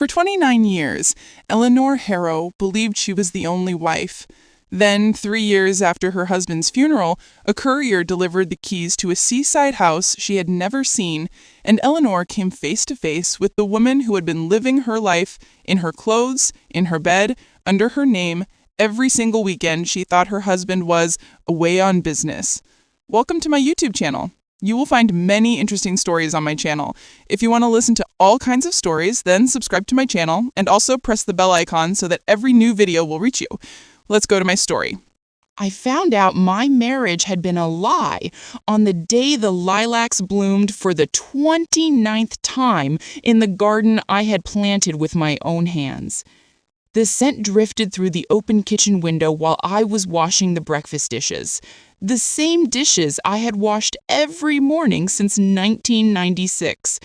For 29 years, Eleanor Harrow believed she was the only wife. Then, 3 years after her husband's funeral, a courier delivered the keys to a seaside house she had never seen, and Eleanor came face to face with the woman who had been living her life in her clothes, in her bed, under her name, every single weekend she thought her husband was away on business. Welcome to my YouTube channel. You will find many interesting stories on my channel. If you want to listen to all kinds of stories, then subscribe to my channel and also press the bell icon so that every new video will reach you. Let's go to my story. I found out my marriage had been a lie on the day the lilacs bloomed for the 29th time in the garden I had planted with my own hands. The scent drifted through the open kitchen window while I was washing the breakfast dishes. The same dishes I had washed every morning since 1996.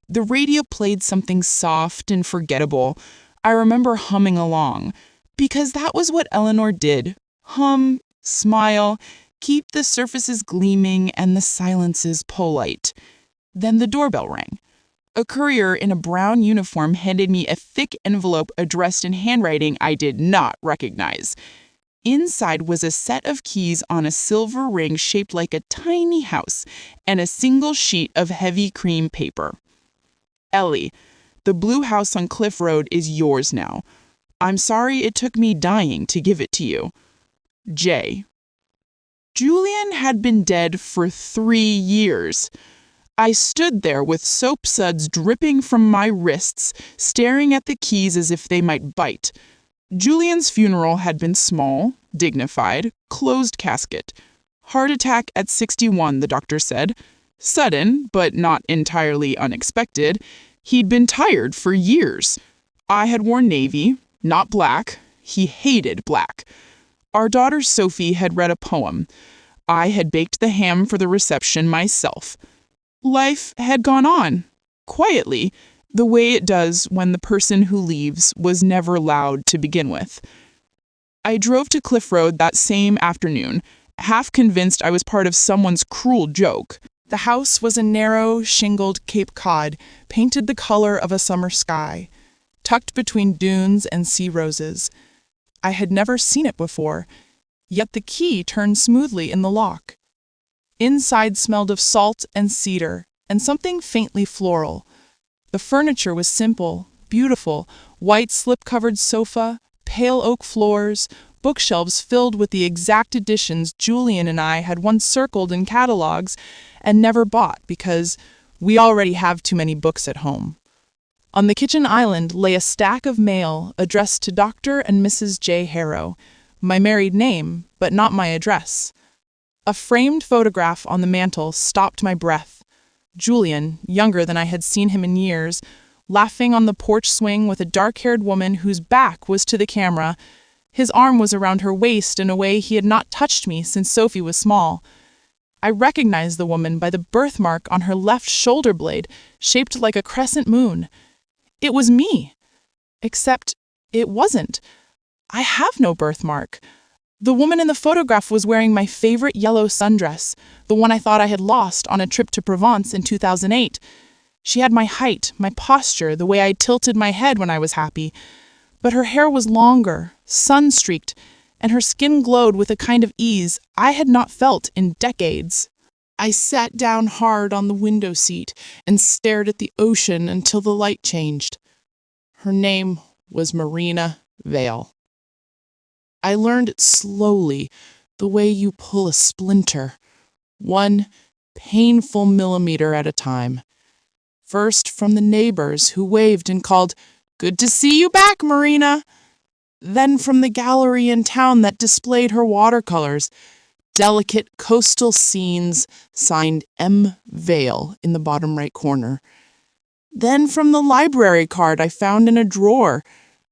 The radio played something soft and forgettable. I remember humming along, because that was what Eleanor did. Hum, smile, keep the surfaces gleaming and the silences polite. Then the doorbell rang. A courier in a brown uniform handed me a thick envelope addressed in handwriting I did not recognize. Inside was a set of keys on a silver ring shaped like a tiny house and a single sheet of heavy cream paper. Ellie, the blue house on Cliff Road is yours now. I'm sorry it took me dying to give it to you. Jay. Julian had been dead for 3 years. I stood there with soap suds dripping from my wrists, staring at the keys as if they might bite. Julian's funeral had been small, dignified, closed casket. Heart attack at 61, the doctor said. Sudden, but not entirely unexpected. He'd been tired for years. I had worn navy, not black. He hated black. Our daughter Sophie had read a poem. I had baked the ham for the reception myself. Life had gone on, quietly, the way it does when the person who leaves was never loud to begin with. I drove to Cliff Road that same afternoon, half convinced I was part of someone's cruel joke. The house was a narrow, shingled Cape Cod, painted the color of a summer sky, tucked between dunes and sea roses. I had never seen it before, yet the key turned smoothly in the lock. Inside smelled of salt and cedar, and something faintly floral. The furniture was simple, beautiful, white slip-covered sofa, pale oak floors, bookshelves filled with the exact editions Julian and I had once circled in catalogs and never bought because we already have too many books at home. On the kitchen island lay a stack of mail addressed to Dr. and Mrs. J. Harrow, my married name, but not my address. A framed photograph on the mantel stopped my breath. Julian, younger than I had seen him in years, laughing on the porch swing with a dark-haired woman whose back was to the camera. His arm was around her waist in a way he had not touched me since Sophie was small. I recognized the woman by the birthmark on her left shoulder blade, shaped like a crescent moon. It was me. Except it wasn't. I have no birthmark. The woman in the photograph was wearing my favorite yellow sundress, the one I thought I had lost on a trip to Provence in 2008. She had my height, my posture, the way I tilted my head when I was happy. But her hair was longer, sun-streaked, and her skin glowed with a kind of ease I had not felt in decades. I sat down hard on the window seat and stared at the ocean until the light changed. Her name was Marina Vale. I learned it slowly, the way you pull a splinter, one painful millimeter at a time. First from the neighbors who waved and called, "Good to see you back, Marina!" Then from the gallery in town that displayed her watercolors, delicate coastal scenes signed M. Vale in the bottom right corner. Then from the library card I found in a drawer,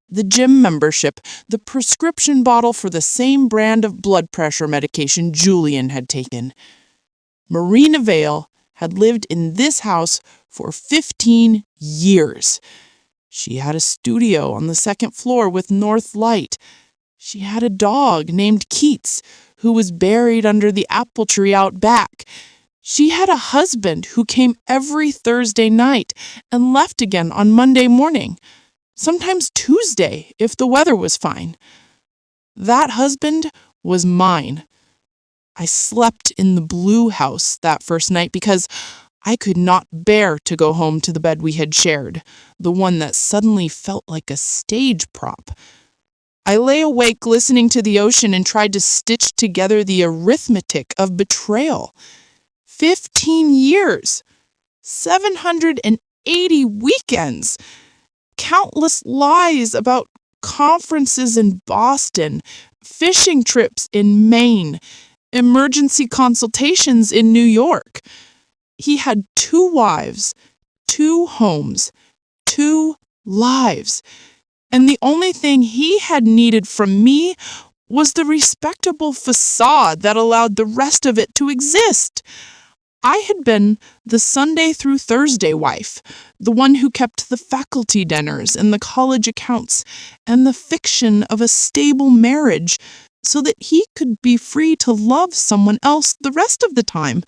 the gym membership, the prescription bottle for the same brand of blood pressure medication Julian had taken. Marina Vale had lived in this house for 15 years. She had a studio on the second floor with north light. She had a dog named Keats, who was buried under the apple tree out back. She had a husband who came every Thursday night and left again on Monday morning. sometimes Tuesday if the weather was fine. That husband was mine. I slept in the blue house that first night because I could not bear to go home to the bed we had shared, the one that suddenly felt like a stage prop. I lay awake listening to the ocean and tried to stitch together the arithmetic of betrayal. 15 years, 780 weekends, countless lies about conferences in Boston, fishing trips in Maine, emergency consultations in New York. He had 2 wives, 2 homes, 2 lives, and the only thing he had needed from me was the respectable facade that allowed the rest of it to exist. I had been the Sunday through Thursday wife, the one who kept the faculty dinners and the college accounts and the fiction of a stable marriage so that he could be free to love someone else the rest of the time.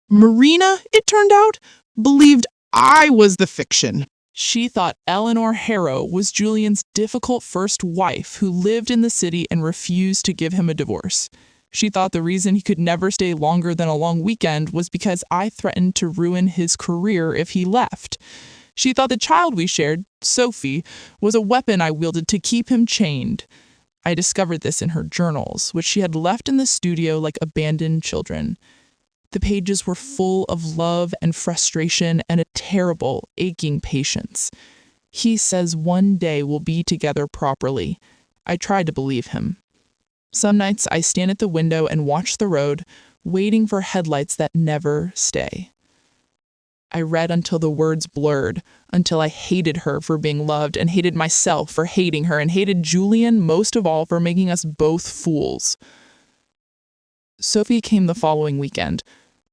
Marina, it turned out, believed I was the fiction. She thought Eleanor Harrow was Julian's difficult first wife who lived in the city and refused to give him a divorce. She thought the reason he could never stay longer than a long weekend was because I threatened to ruin his career if he left. She thought the child we shared, Sophie, was a weapon I wielded to keep him chained. I discovered this in her journals, which she had left in the studio like abandoned children. The pages were full of love and frustration and a terrible, aching patience. He says one day we'll be together properly. I tried to believe him. Some nights I stand at the window and watch the road, waiting for headlights that never stay. I read until the words blurred, until I hated her for being loved and hated myself for hating her and hated Julian most of all for making us both fools. Sophie came the following weekend.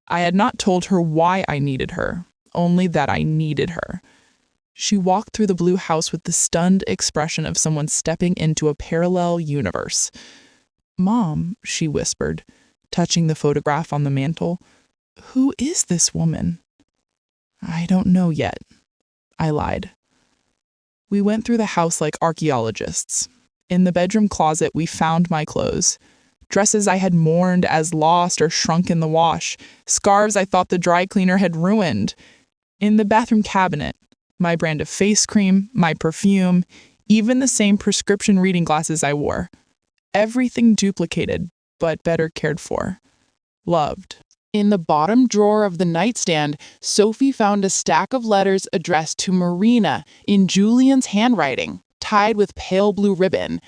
I had not told her why I needed her, only that I needed her. She walked through the blue house with the stunned expression of someone stepping into a parallel universe. "Mom," she whispered, touching the photograph on the mantel, "who is this woman?" "I don't know yet," I lied. We went through the house like archaeologists. In the bedroom closet, we found my clothes. Dresses I had mourned as lost or shrunk in the wash. Scarves I thought the dry cleaner had ruined. In the bathroom cabinet, my brand of face cream, my perfume, even the same prescription reading glasses I wore. Everything duplicated, but better cared for. Loved. In the bottom drawer of the nightstand, Sophie found a stack of letters addressed to Marina in Julian's handwriting, tied with pale blue ribbon.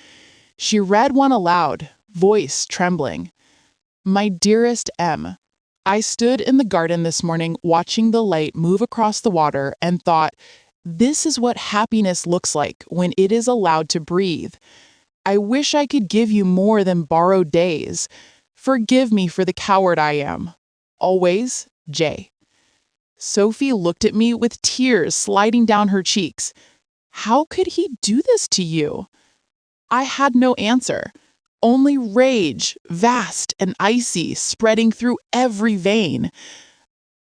She read one aloud, voice trembling. "My dearest M, I stood in the garden this morning watching the light move across the water and thought, this is what happiness looks like when it is allowed to breathe. I wish I could give you more than borrowed days. Forgive me for the coward I am. Always, J." Sophie looked at me with tears sliding down her cheeks. How could he do this to you? I had no answer. Only rage, vast and icy, spreading through every vein.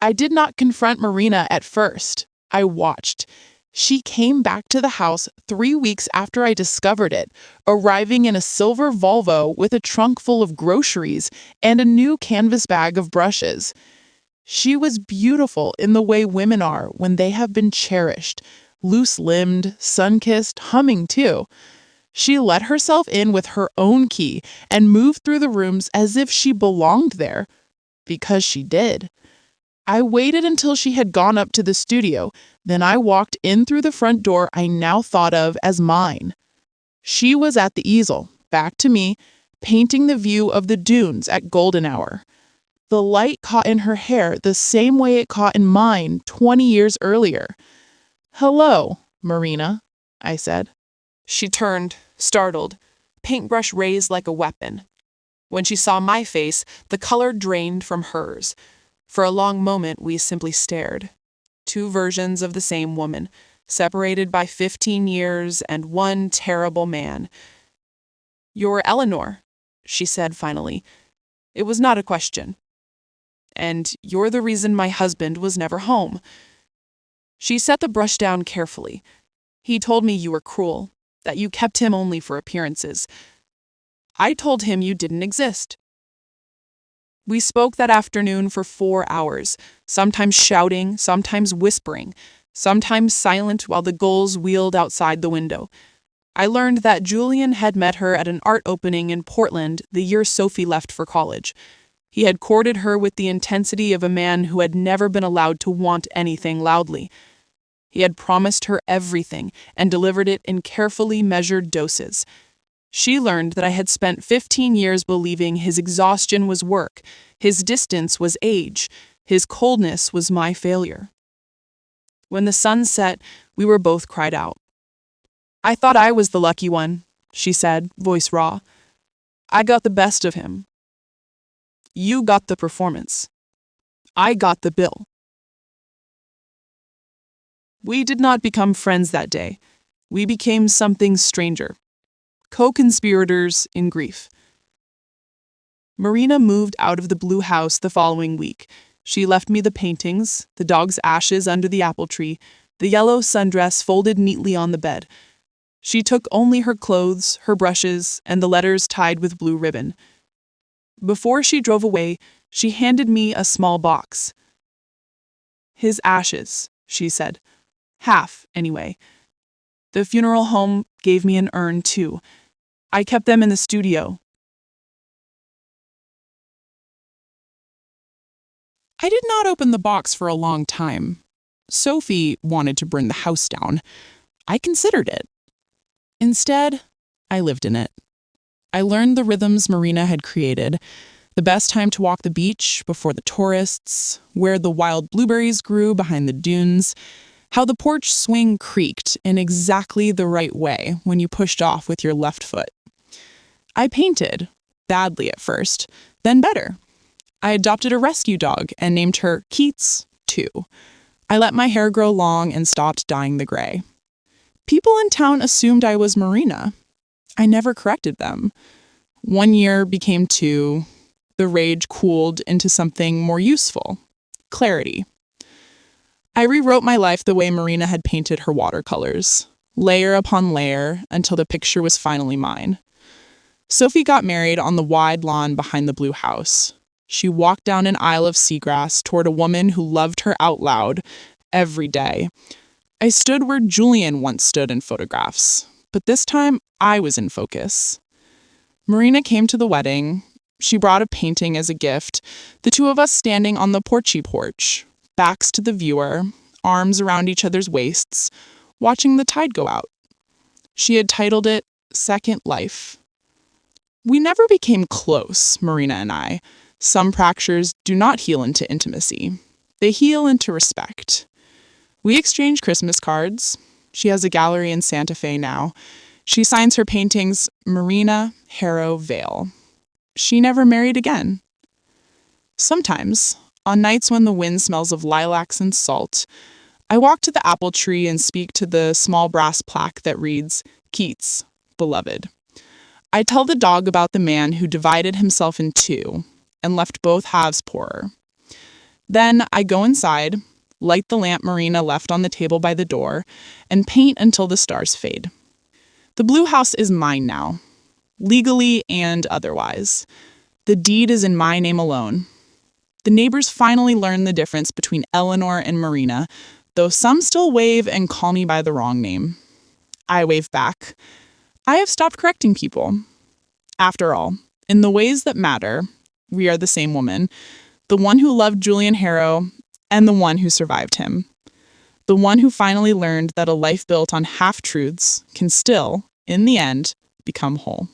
I did not confront Marina at first. I watched. She came back to the house 3 weeks after I discovered it, arriving in a silver Volvo with a trunk full of groceries and a new canvas bag of brushes. She was beautiful in the way women are when they have been cherished, loose-limbed, sun-kissed, humming too. She let herself in with her own key and moved through the rooms as if she belonged there, because she did. I waited until she had gone up to the studio, then I walked in through the front door I now thought of as mine. She was at the easel, back to me, painting the view of the dunes at golden hour. The light caught in her hair the same way it caught in mine 20 years earlier. "Hello, Marina," I said. She turned, startled, paintbrush raised like a weapon. When she saw my face, the color drained from hers. For a long moment, we simply stared. 2 versions of the same woman, separated by 15 years and one terrible man. "You're Eleanor," she said finally. It was not a question. "And you're the reason my husband was never home." She set the brush down carefully. He told me you were cruel, that you kept him only for appearances. I told him you didn't exist. We spoke that afternoon for 4 hours, sometimes shouting, sometimes whispering, sometimes silent while the gulls wheeled outside the window. I learned that Julian had met her at an art opening in Portland the year Sophie left for college. He had courted her with the intensity of a man who had never been allowed to want anything loudly. He had promised her everything and delivered it in carefully measured doses. She learned that I had spent 15 years believing his exhaustion was work, his distance was age, his coldness was my failure. When the sun set, we were both cried out. I thought I was the lucky one, she said, voice raw. I got the best of him. You got the performance. I got the bill. We did not become friends that day. We became something stranger. Co-conspirators in grief. Marina moved out of the blue house the following week. She left me the paintings, the dog's ashes under the apple tree, the yellow sundress folded neatly on the bed. She took only her clothes, her brushes, and the letters tied with blue ribbon. Before she drove away, she handed me a small box. His ashes, she said. Half, anyway. The funeral home gave me an urn, too. I kept them in the studio. I did not open the box for a long time. Sophie wanted to burn the house down. I considered it. Instead, I lived in it. I learned the rhythms Marina had created, the best time to walk the beach before the tourists, where the wild blueberries grew behind the dunes, how the porch swing creaked in exactly the right way when you pushed off with your left foot. I painted, badly at first, then better. I adopted a rescue dog and named her Keats, too. I let my hair grow long and stopped dyeing the gray. People in town assumed I was Marina. I never corrected them. 1 year became 2. The rage cooled into something more useful. Clarity. I rewrote my life the way Marina had painted her watercolors, layer upon layer, until the picture was finally mine. Sophie got married on the wide lawn behind the blue house. She walked down an aisle of seagrass toward a woman who loved her out loud every day. I stood where Julian once stood in photographs, but this time I was in focus. Marina came to the wedding. She brought a painting as a gift, the two of us standing on the porch, backs to the viewer, arms around each other's waists, watching the tide go out. She had titled it Second Life. We never became close, Marina and I. Some fractures do not heal into intimacy. They heal into respect. We exchanged Christmas cards. She has a gallery in Santa Fe now. She signs her paintings Marina Harrow Vale. She never married again. Sometimes, on nights when the wind smells of lilacs and salt, I walk to the apple tree and speak to the small brass plaque that reads, Keats, beloved. I tell the dog about the man who divided himself in two and left both halves poorer. Then I go inside, light the lamp Marina left on the table by the door, and paint until the stars fade. The blue house is mine now, legally and otherwise. The deed is in my name alone. The neighbors finally learn the difference between Eleanor and Marina, though some still wave and call me by the wrong name. I wave back. I have stopped correcting people. After all, in the ways that matter, we are the same woman, the one who loved Julian Harrow and the one who survived him. The one who finally learned that a life built on half-truths can still, in the end, become whole.